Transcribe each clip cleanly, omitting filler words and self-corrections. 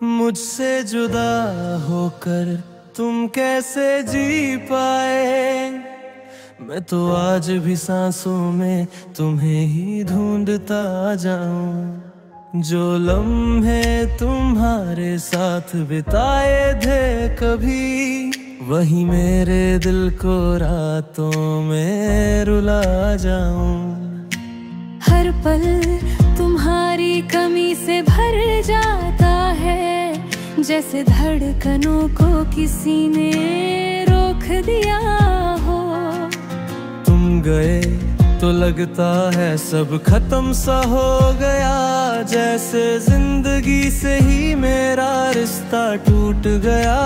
मुझसे जुदा होकर तुम कैसे जी पाए। मैं तो आज भी सांसों में तुम्हें ही ढूंढता जाऊं। जो लम्हे तुम्हारे साथ बिताए थे कभी, वही मेरे दिल को रातों में रुला जाऊं। हर पल तुम्हारी कमी से भर जाता है, जैसे धड़कनों को किसी ने रोक दिया हो। तुम गए तो लगता है सब खत्म सा हो गया, जैसे जिंदगी से ही मेरा रिश्ता टूट गया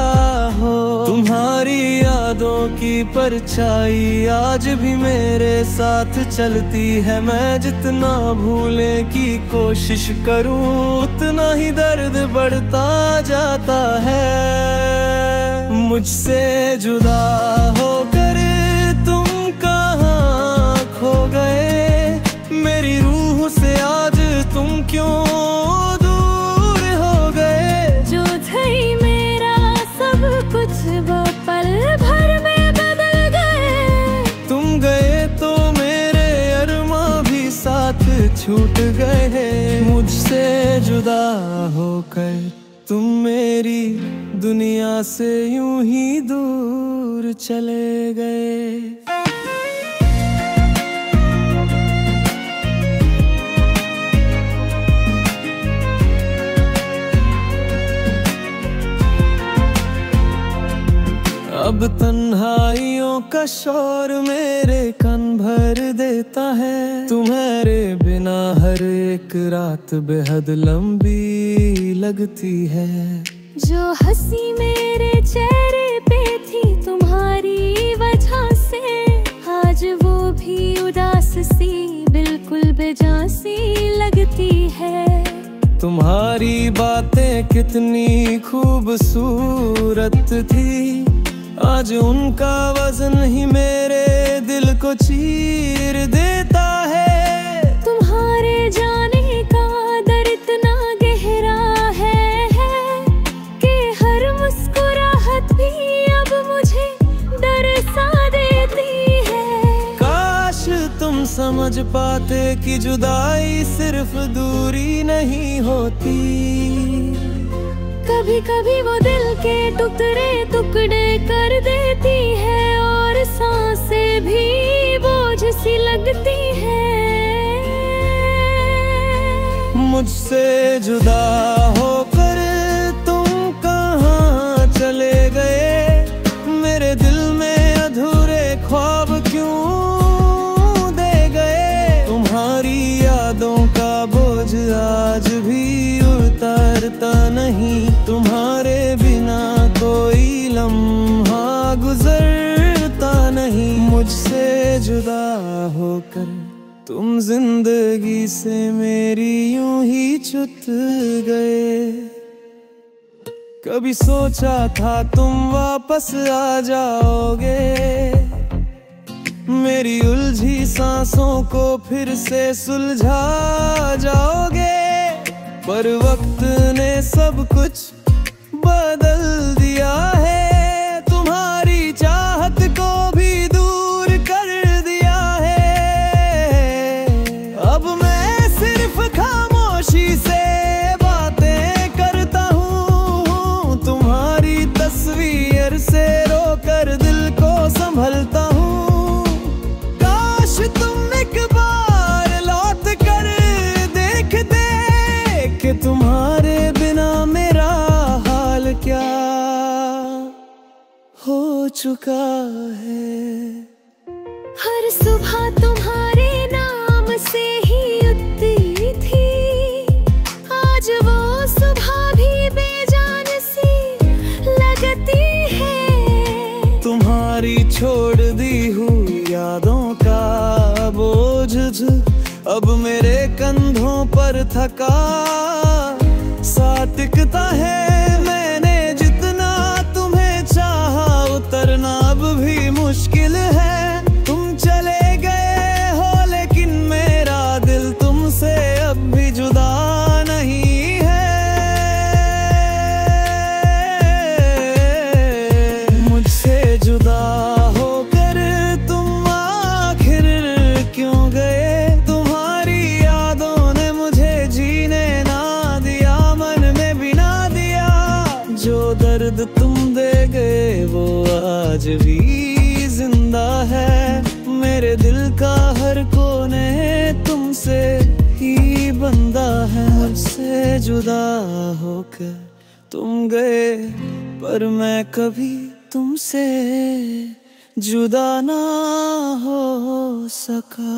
हो। तुम्हारी यादों की परछाई आज भी मेरे साथ चलती है। मैं जितना भूलने की कोशिश करूं, उतना ही दर्द बढ़ता जाता है। मुझसे जुदा होकर तुम कहाँ खो गए, मेरी रूह से आज तुम क्यों दूर हो गए। जो थई मेरा सब कुछ वो पल भर में बदल गए। तुम गए तो मेरे अरमां भी साथ छूट गए। मुझसे जुदा होकर तुम मेरी दुनिया से यूं ही दूर चले गए। अब तन्हाइयों का शोर मेरे कान भर देता है। तुम्हारे बिना हर एक रात बेहद लंबी लगती है। जो हंसी मेरे चेहरे पे थी तुम्हारी वजह से, आज वो भी उदास सी बिल्कुल बेजान सी लगती है। तुम्हारी बातें कितनी खूबसूरत थी, आज उनका वजन ही मेरे दिल को चीर देता है। तुम्हारे जाने का दर्द इतना गहरा है कि हर मुस्कुराहट भी अब मुझे डर सा देती है। काश तुम समझ पाते कि जुदाई सिर्फ दूरी नहीं होती। कभी कभी वो दिल के टुकड़े टुकड़े कर देती है, और सांसें भी बोझ सी लगती है। मुझसे जुदा होकर तुम कहाँ चले गए, मेरे दिल में अधूरे ख्वाब क्यों दे गए। तुम्हारी यादों का बोझ आज भी उतारता नहीं, तुम्हारे बिना कोई लम्हा गुजरता नहीं। मुझसे जुदा होकर तुम जिंदगी से मेरी यूं ही छूट गए। कभी सोचा था तुम वापस आ जाओगे, मेरी उलझी सांसों को फिर से सुलझा जाओगे। पर वक्त ने सब कुछ बदल दिया है, तुम्हारी चाहत को भी दूर कर दिया है। अब मैं सिर्फ खामोशी से बातें करता हूँ, तुम्हारी तस्वीर से रोकर दिल को संभलता हूँ। काश तुम एक बार लौट कर देखते कि तुम्हारे बिना मेरा हाल क्या हो चुका है। हर सुबह तुम्हारे नाम से ही उठती थी, आज वो सुबह भी बेजान सी लगती है। तुम्हारी छोड़ दी हुई यादों का बोझ अब मेरे कंधों पर थका सा टिकता है। मैंने जितना तुम्हें चाहा, उतरना अब भी मुश्किल है। तुम चले गए हो लेकिन मेरा दिल तुमसे अब भी जुदा नहीं है। जो दर्द तुम दे गए वो आज भी जिंदा है। मेरे दिल का हर कोने तुमसे ही बंधा है। मुझसे जुदा होकर तुम गए पर मैं कभी तुमसे जुदा ना हो सका।